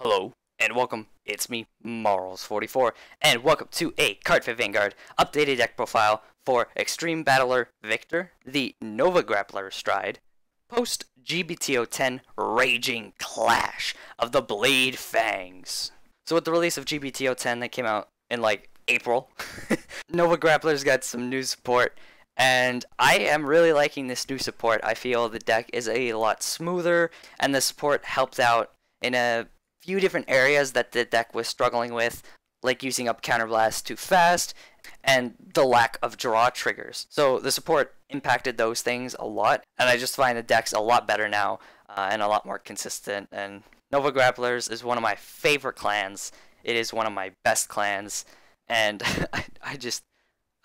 Hello, and welcome. It's me, Marls44, and welcome to a Cardfight Vanguard updated deck profile for Extreme Battler Victor, the Nova Grappler Stride, post GBT10 Raging Clash of the Blade Fangs. So with the release of GBT10 that came out in like April, Nova Grappler's got some new support, and I am really liking this new support. I feel the deck is a lot smoother, and the support helped out in a few different areas that the deck was struggling with, like using up counterblast too fast and the lack of draw triggers. So the support impacted those things a lot, and I just find the deck's a lot better now and a lot more consistent. And Nova Grapplers is one of my favorite clans. It is one of my best clans, and I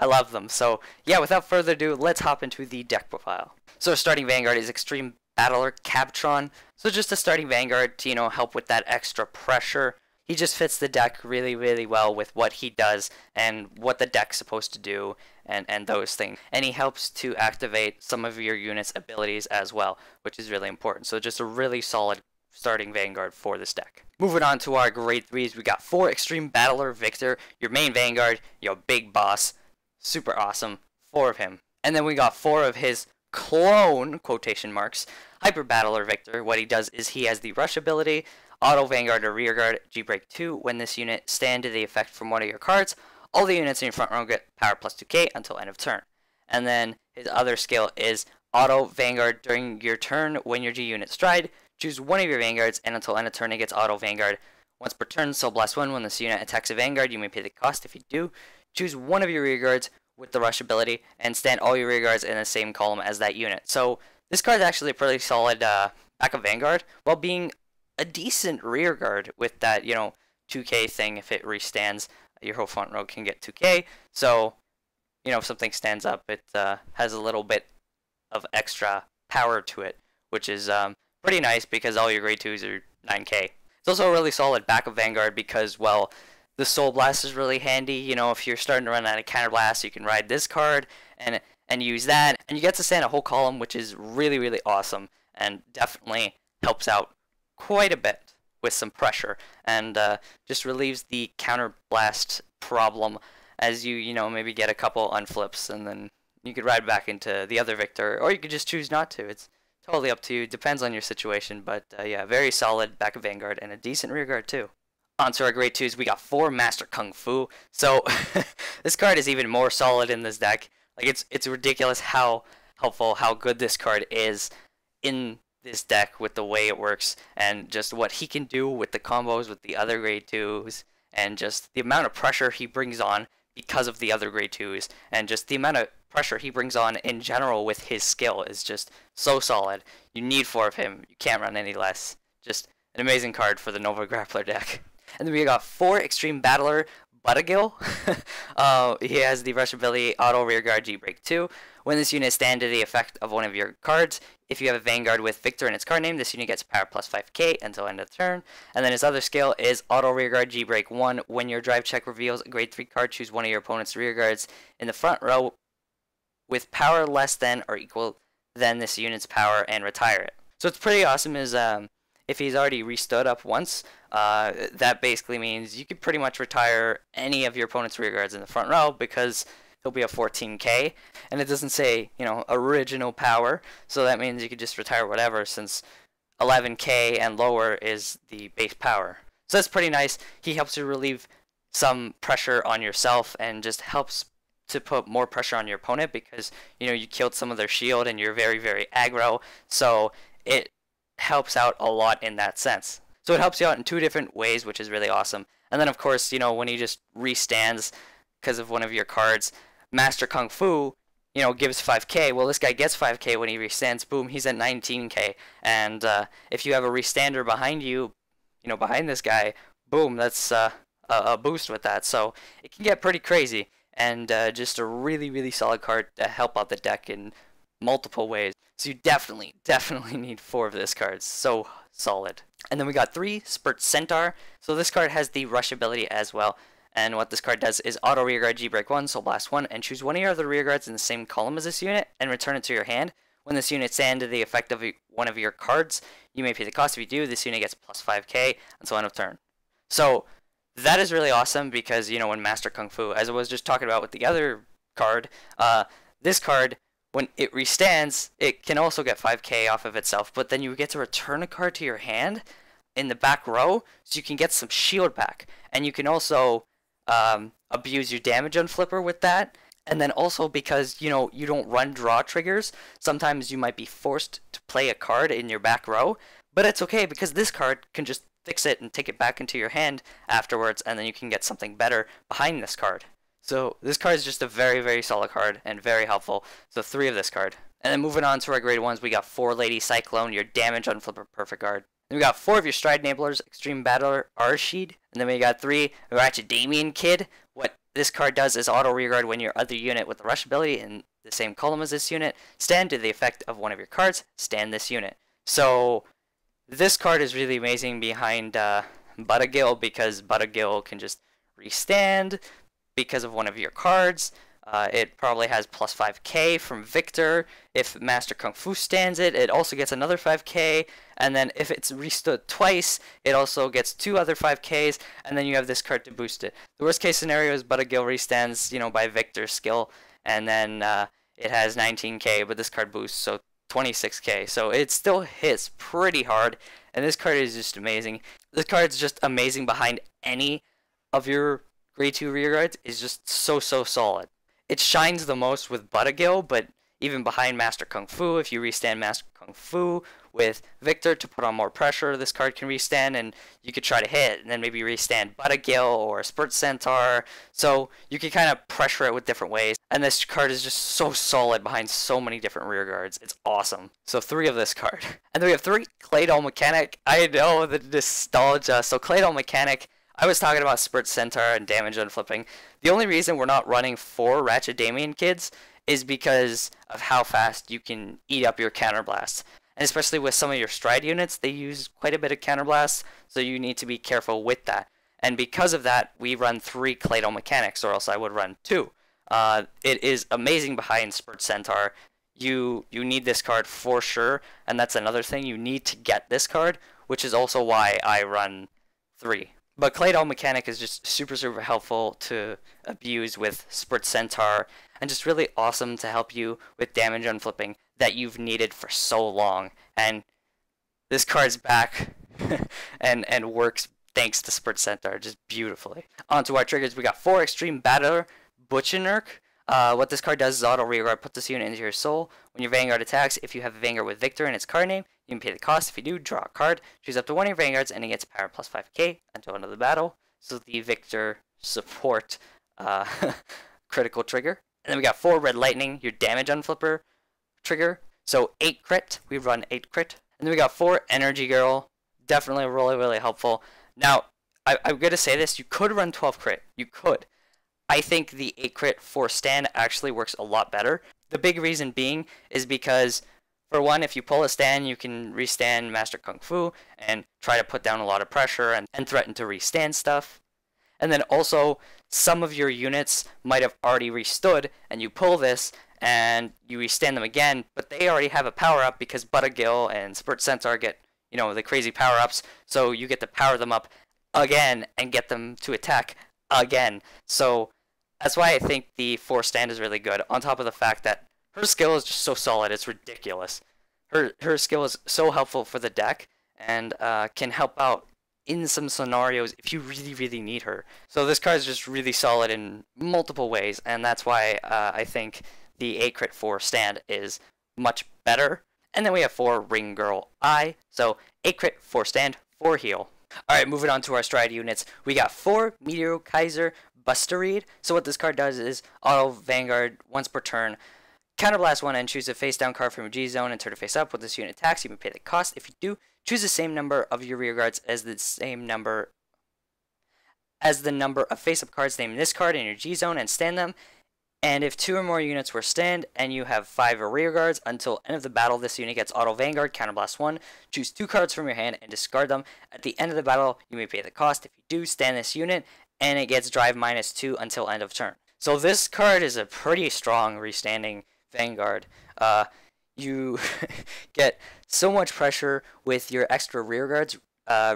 love them. So yeah, without further ado, let's hop into the deck profile. So starting Vanguard is Extreme Battler Kabutron. So just a starting Vanguard to, help with that extra pressure. He just fits the deck really, really well with what he does and what the deck's supposed to do and those things. And he helps to activate some of your unit's abilities as well, which is really important. So just a really solid starting Vanguard for this deck. Moving on to our grade 3s, we got 4 Extreme Battler Victor, your main Vanguard, your big boss. Super awesome. 4 of him. And then we got 4 of his clone, quotation marks, Hyper Battler Victor. What he does is he has the rush ability, auto Vanguard or rear guard, G-Break 2. When this unit stand to the effect from one of your cards, all the units in your front row get power plus 2k until end of turn. And then his other skill is auto Vanguard during your turn. When your G unit stride, choose one of your Vanguards, and until end of turn it gets auto Vanguard. Once per turn, Soul Blast 1. When this unit attacks a Vanguard, you may pay the cost. If you do, choose one of your rear guards with the rush ability and stand all your rear guards in the same column as that unit. So this card is actually a pretty solid back of Vanguard, while being a decent rear guard with that 2k thing. If it restands, your whole front row can get 2k. So if something stands up, it has a little bit of extra power to it, which is pretty nice because all your grade 2s are 9k. It's also a really solid back of Vanguard because, well, the Soul Blast is really handy. If you're starting to run out of counterblast, you can ride this card and use that, and you get to stand a whole column, which is really, really awesome and definitely helps out quite a bit with some pressure, and just relieves the counterblast problem as you maybe get a couple unflips, and then you could ride back into the other Victor, or you could just choose not to. It's totally up to you. Depends on your situation, but yeah, very solid back of Vanguard and a decent rear guard too. On to our grade 2s, we got 4 Master Kungfu. So this card is even more solid in this deck. Like it's ridiculous how helpful, how good this card is in this deck with the way it works, and just what he can do with the combos with the other grade 2s, and just the amount of pressure he brings on because of the other grade 2s, and just the amount of pressure he brings on in general with his skill is just so solid. You need 4 of him. You can't run any less. Just an amazing card for the Nova Grappler deck. And then we got 4 Extreme Battler Bustered. He has the rush ability, auto rear guard, G-Break 2. When this unit stands to the effect of one of your cards, if you have a Vanguard with Victor in its card name, this unit gets power plus 5k until end of turn. And then his other skill is auto rear guard, G-Break 1. When your drive check reveals a grade 3 card, choose one of your opponent's rear guards in the front row with power less than or equal than this unit's power and retire it. So it's pretty awesome is if he's already restood up once, that basically means you could pretty much retire any of your opponent's rear guards in the front row because he'll be a 14k, and it doesn't say, original power, so that means you could just retire whatever, since 11k and lower is the base power. So that's pretty nice. He helps you relieve some pressure on yourself and just helps to put more pressure on your opponent because, you killed some of their shield and you're very, very aggro, so it helps out a lot in that sense. So it helps you out in 2 different ways, which is really awesome. And then of course, when he just restands because of one of your cards, Master Kungfu, gives 5k. Well, this guy gets 5k when he restands. Boom, he's at 19k. And if you have a restander behind you, behind this guy, boom, that's a boost with that. So it can get pretty crazy, and just a really, really solid card to help out the deck in multiple ways. So you definitely need 4 of this card. So solid. And then we got 3 Spurt Centaur. So this card has the rush ability as well. And what this card does is auto rear guard, G-Break 1, Soul Blast 1, and choose one of your other rear guards in the same column as this unit and return it to your hand. When this unit stands to the effect of one of your cards, you may pay the cost. If you do, this unit gets plus 5k until end of turn. So that is really awesome because, you know, when Master Kung Fu, as I was just talking about with the other card, this card, when it restands, it can also get 5k off of itself, but then you get to return a card to your hand in the back row, so you can get some shield back. And you can also abuse your damage on flipper with that. And then also because, you know, you don't run draw triggers, sometimes you might be forced to play a card in your back row, but it's okay because this card can just fix it and take it back into your hand afterwards, and then you can get something better behind this card. So this card is just a very, very solid card and very helpful. So 3 of this card. And then moving on to our grade 1s, we got 4 Lady Cyclone, your damage on flipper perfect card. Then we got 4 of your Stride Enablers, Extreme Battler, Arashid. And then we got 3 Rajadamnern Kid. What this card does is auto rearguard when your other unit with the rush ability in the same column as this unit stand to the effect of one of your cards, stand this unit. So this card is really amazing behind Bustered because Bustered can just restand because of one of your cards. It probably has plus 5k from Victor. If Master Kung Fu stands it, it also gets another 5k. And then if it's restood twice, it also gets 2 other 5ks. And then you have this card to boost it. The worst case scenario is Bustered restands, you know, by Victor's skill. And then it has 19k, but this card boosts, so 26k. So it still hits pretty hard. And this card is just amazing. This card is just amazing behind any of your grade 2 rearguards. Is just so solid. It shines the most with Bustered, but even behind Master Kung Fu, if you restand Master Kung Fu with Victor to put on more pressure, this card can restand and you could try to hit, and then maybe restand Bustered or Spurt Centaur. So you can kind of pressure it with different ways. And this card is just so solid behind so many different rearguards. It's awesome. So 3 of this card. And then we have 3 Claydol Mechanic. I know the nostalgia. So Claydol Mechanic, I was talking about Spurt Centaur and damage on flipping. The only reason we're not running 4 Rajadamnern kids is because of how fast you can eat up your counterblasts. And especially with some of your stride units, they use quite a bit of counterblasts, so you need to be careful with that. And because of that, we run 3 Claydol Mechanics, or else I would run 2. It is amazing behind Spurt Centaur. You need this card for sure, and that's another thing. You need to get this card, which is also why I run 3. But Claydol Mechanic is just super helpful to abuse with Spurt Centaur, and just really awesome to help you with damage on flipping that you've needed for so long. And this card's back and works thanks to Spurt Centaur just beautifully. Onto our triggers, we got 4 Extreme Battler, Bustered. What this card does is auto rearguard. Put this unit into your soul. When your Vanguard attacks, if you have a Vanguard with Victor in its card name, you can pay the cost. If you do, draw a card. Choose up to 1 of your Vanguards, and it gets power plus 5k until end of the battle. So the Victor support critical trigger. And then we got 4 Red Lightning, your damage on flipper trigger. So 8 crit. We run 8 crit. And then we got 4 Energy Girl. Definitely really helpful. Now, I'm going to say this. You could run 12 crit. You could. I think the 8 crit for stand actually works a lot better. The big reason being is because, for one, if you pull a stand, you can restand Master Kung Fu and try to put down a lot of pressure and threaten to restand stuff. And then also, some of your units might have already restood, and you pull this and you restand them again, but they already have a power-up because Bustered and Spurt Centaur get, you know, the crazy power-ups, so you get to power them up again and get them to attack again. So that's why I think the 4 stand is really good, on top of the fact that her skill is just so solid, it's ridiculous. Her skill is so helpful for the deck, and can help out in some scenarios if you really need her. So this card is just really solid in multiple ways, and that's why I think the 8 crit 4 stand is much better. And then we have 4 Ring Girl Eye, so 8 crit 4 stand, 4 heal. Alright, moving on to our stride units. We got 4 Meteokaiser Bustered. So what this card does is auto Vanguard once per turn. Counterblast 1 and choose a face down card from your G zone and turn it face up. When this unit attacks, you may pay the cost. If you do, choose the same number of your rear guards as the number of face up cards named this card in your G zone and stand them. And if 2 or more units were stand and you have 5 rear guards, until end of the battle, this unit gets auto Vanguard, Counterblast 1. Choose 2 cards from your hand and discard them. At the end of the battle, you may pay the cost. If you do, stand this unit, and it gets drive -2 until end of turn. So this card is a pretty strong restanding Vanguard. you get so much pressure with your extra rear guards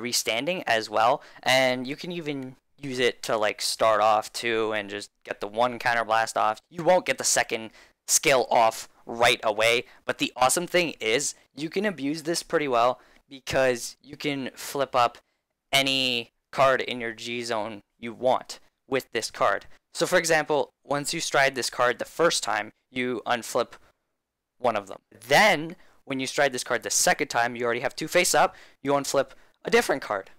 restanding as well, and you can even use it to like start off too and just get the one counterblast off. You won't get the second skill off right away, but the awesome thing is you can abuse this pretty well because you can flip up any card in your G zone you want with this card. So for example, once you stride this card the first time, you unflip one of them. Then when you stride this card the second time, you already have two face up, you unflip a different card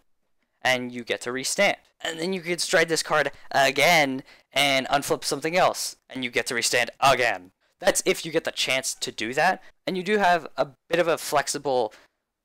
and you get to restand. And then you could stride this card again and unflip something else and you get to restand again. That's if you get the chance to do that. And you do have a bit of a flexible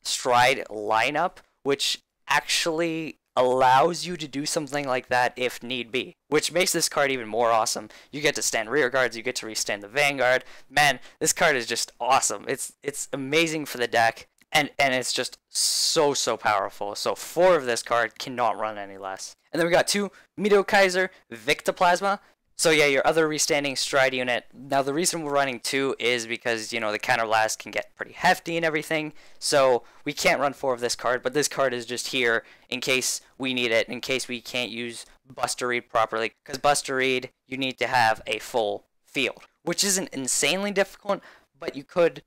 stride lineup, which actually allows you to do something like that if need be, which makes this card even more awesome. You get to stand rear guards, you get to restand the Vanguard. Man, this card is just awesome. It's amazing for the deck, and it's just so powerful. So 4 of this card cannot run any less. And then we got 2 Meteokaiser Victoplasma. So yeah, your other restanding stride unit. Now the reason we're running 2 is because, you know, the counterblast can get pretty hefty and everything. So we can't run 4 of this card, but this card is just here in case we need it, in case we can't use Bustered properly. Because Bustered, you need to have a full field, which isn't insanely difficult, but you could,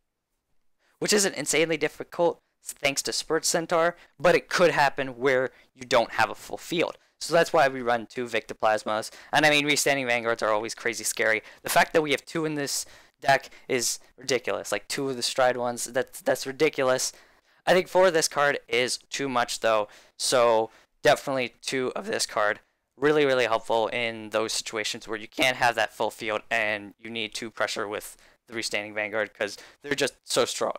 which isn't insanely difficult thanks to Spurt Centaur, but it could happen where you don't have a full field. So that's why we run 2 Victoplasmas. And I mean, restanding Vanguards are always crazy scary. The fact that we have 2 in this deck is ridiculous. Like 2 of the stride ones, that's ridiculous. I think 4 of this card is too much though. So definitely 2 of this card. Really helpful in those situations where you can't have that full field and you need to pressure with the restanding Vanguard because they're just so strong.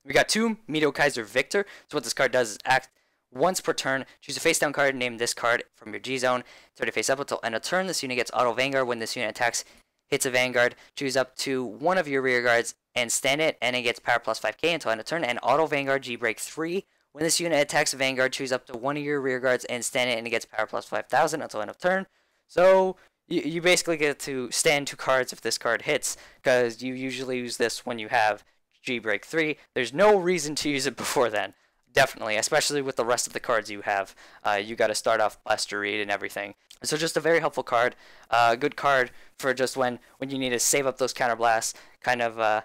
We got 2 Meteokaiser Victor. So what this card does is act once per turn. Choose a face down card, name this card from your G zone. Turn it face up until end of turn. This unit gets auto Vanguard when this unit attacks, hits a Vanguard. Choose up to one of your rear guards and stand it, and it gets power plus 5k until end of turn. And auto Vanguard G break 3. When this unit attacks a Vanguard, choose up to one of your rear guards and stand it, and it gets power plus 5,000 until end of turn. So you basically get to stand 2 cards if this card hits, because you usually use this when you have G break 3. There's no reason to use it before then. Definitely, especially with the rest of the cards you have. You got to start off Bustered and everything. So just a very helpful card. Good card for just when you need to save up those counterblasts, kind of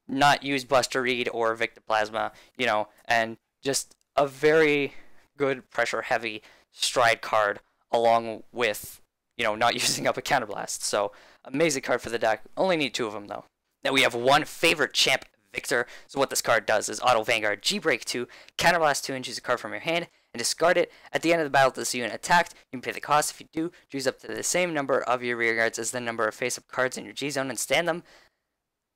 not use Bustered or Victoplasma, you know, and just a very good pressure heavy stride card along with, you know, not using up a counterblast. So amazing card for the deck. Only need 2 of them though. Now we have one favorite champ, Victor. So what this card does is auto Vanguard G break 2, counterblast 2, and choose a card from your hand and discard it. At the end of the battle, this unit attacked. You can pay the cost. If you do, choose up to the same number of your rear guards as the number of face-up cards in your G zone and stand them.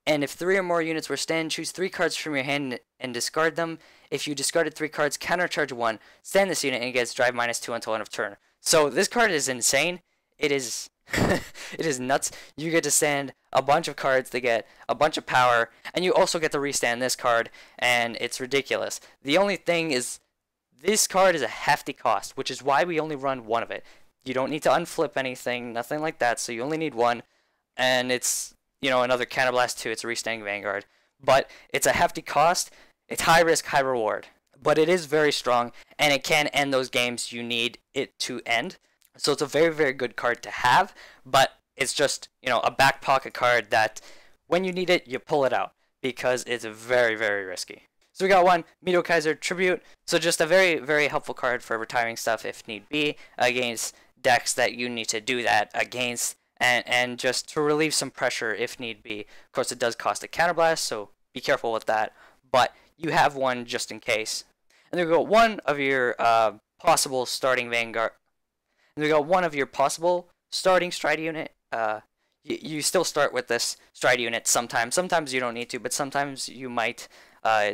And if 3 or more units were stand, choose 3 cards from your hand and discard them. If you discarded 3 cards, countercharge 1, stand this unit, and it gets drive -2 until end of turn. So this card is insane. It is it is nuts. You get to stand a bunch of cards to get a bunch of power, and you also get to restand this card, and it's ridiculous. The only thing is, this card is a hefty cost, which is why we only run 1 of it. You don't need to unflip anything, nothing like that, so you only need 1, and it's, you know, another counterblast 2, it's a restanding Vanguard. But it's a hefty cost, it's high risk, high reward. But it is very strong, and it can end those games you need it to end. So it's a very good card to have, but it's just, you know, a back pocket card that when you need it, you pull it out because it's very risky. So we got 1 Meteokaiser Tribrut. So just a very helpful card for retiring stuff if need be against decks that you need to do that against, and just to relieve some pressure if need be. Of course, it does cost a counterblast, so be careful with that, but you have 1 just in case. And then we got 1 of your possible starting Vanguard. And we got 1 of your possible starting stride unit. You still start with this stride unit sometimes. Sometimes you don't need to, but sometimes you might.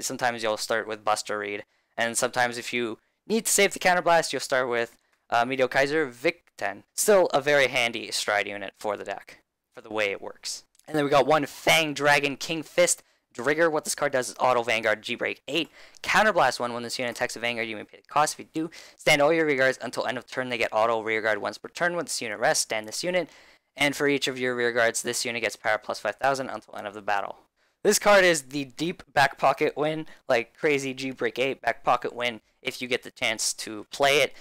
Sometimes you'll start with Bustered, and sometimes if you need to save the counterblast, you'll start with Meteokaiser Vic-Ten. Still a very handy stride unit for the deck, for the way it works. And then we got 1 Fang Dragon King Fist Driger. What this card does is auto Vanguard G break 8, counterblast 1. When this unit attacks a Vanguard, you may pay the cost. If you do, stand all your rear guards until end of turn. They get auto rear guard once per turn. When this unit rests, stand this unit, and for each of your rear guards, this unit gets power plus 5,000 until end of the battle. This card is the deep back pocket win, like crazy G Break 8 back pocket win if you get the chance to play it.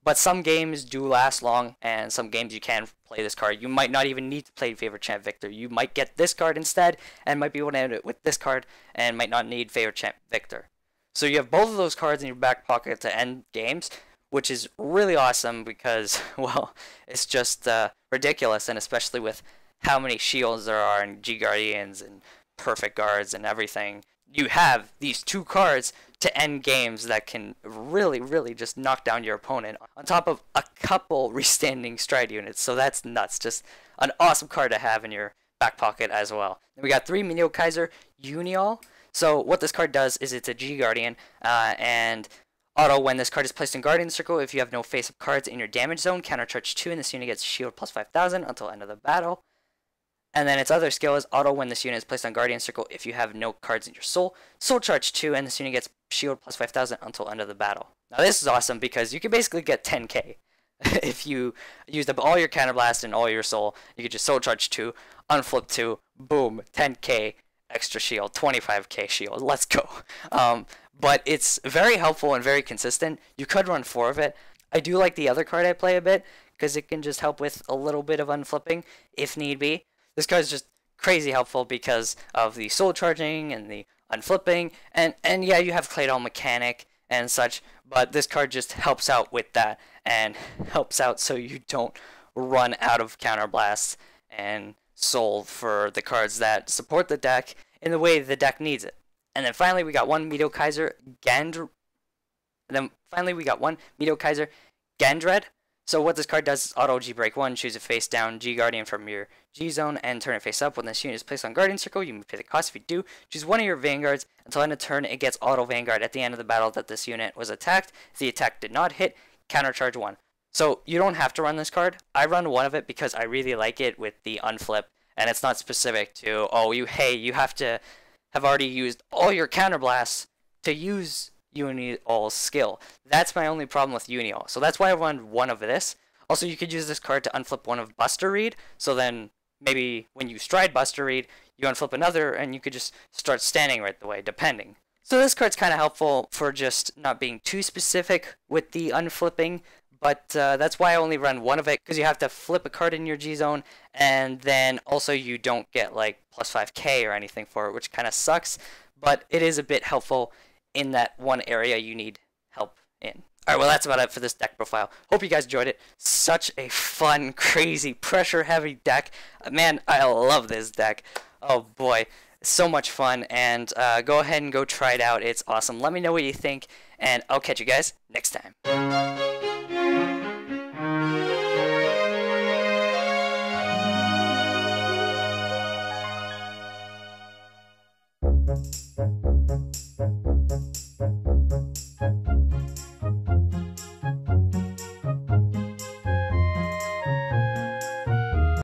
But some games do last long, and some games you can play this card. You might not even need to play Favorite Champ Victor. You might get this card instead, and might be able to end it with this card, and might not need Favorite Champ Victor. So you have both of those cards in your back pocket to end games, which is really awesome because, well, it's just ridiculous, and especially with how many shields there are in G-Guardians and Perfect Guards and everything. You have these two cards to end games that can really, really just knock down your opponent on top of a couple restanding stride units. So that's nuts. Just an awesome card to have in your back pocket as well. Then we got 3 Meteokaiser Unior. So what this card does is it's a G-Guardian, and auto when this card is placed in Guardian Circle, if you have no face-up cards in your damage zone, countercharge 2 and this unit gets shield plus 5,000 until end of the battle. And then its other skill is auto when this unit is placed on Guardian Circle if you have no cards in your soul. Soul charge 2 and this unit gets shield plus 5,000 until end of the battle. Now this is awesome because you can basically get 10k. If you used up all your counterblast and all your soul, you could just soul charge 2, unflip 2, boom, 10k extra shield, 25k shield. Let's go. But it's very helpful and very consistent. You could run 4 of it. I do like the other card I play a bit because it can just help with a little bit of unflipping if need be. This card is just crazy helpful because of the soul charging and the unflipping, and yeah, you have Claydol mechanic and such, but this card just helps out with that and helps out so you don't run out of counterblasts and soul for the cards that support the deck in the way the deck needs it. And then finally we got one Meteokaiser Gundreed. So what this card does is auto G Break 1, choose a face down G Guardian from your G zone and turn it face up. When this unit is placed on Guardian Circle, you may pay the cost. If you do, choose one of your Vanguards. Until end of turn, it gets auto Vanguard at the end of the battle that this unit was attacked. If the attack did not hit, countercharge 1. So you don't have to run this card. I run one of it because I really like it with the unflip, and it's not specific to, oh, you have to have already used all your counterblasts to use Unior's skill. That's my only problem with Unior. So that's why I run one of this. Also, you could use this card to unflip one of Bustered. So then maybe when you stride Bustered, you unflip another and you could just start standing right the way, depending. So this card's kind of helpful for just not being too specific with the unflipping. But that's why I only run one of it, because you have to flip a card in your G zone, and then also you don't get like plus 5k or anything for it, which kind of sucks. But it is a bit helpful in that one area you need help in. Alright, well that's about it for this deck profile. Hope you guys enjoyed it. Such a fun, crazy, pressure-heavy deck. Man, I love this deck. Oh boy, so much fun. And go ahead and go try it out. It's awesome. Let me know what you think, and I'll catch you guys next time.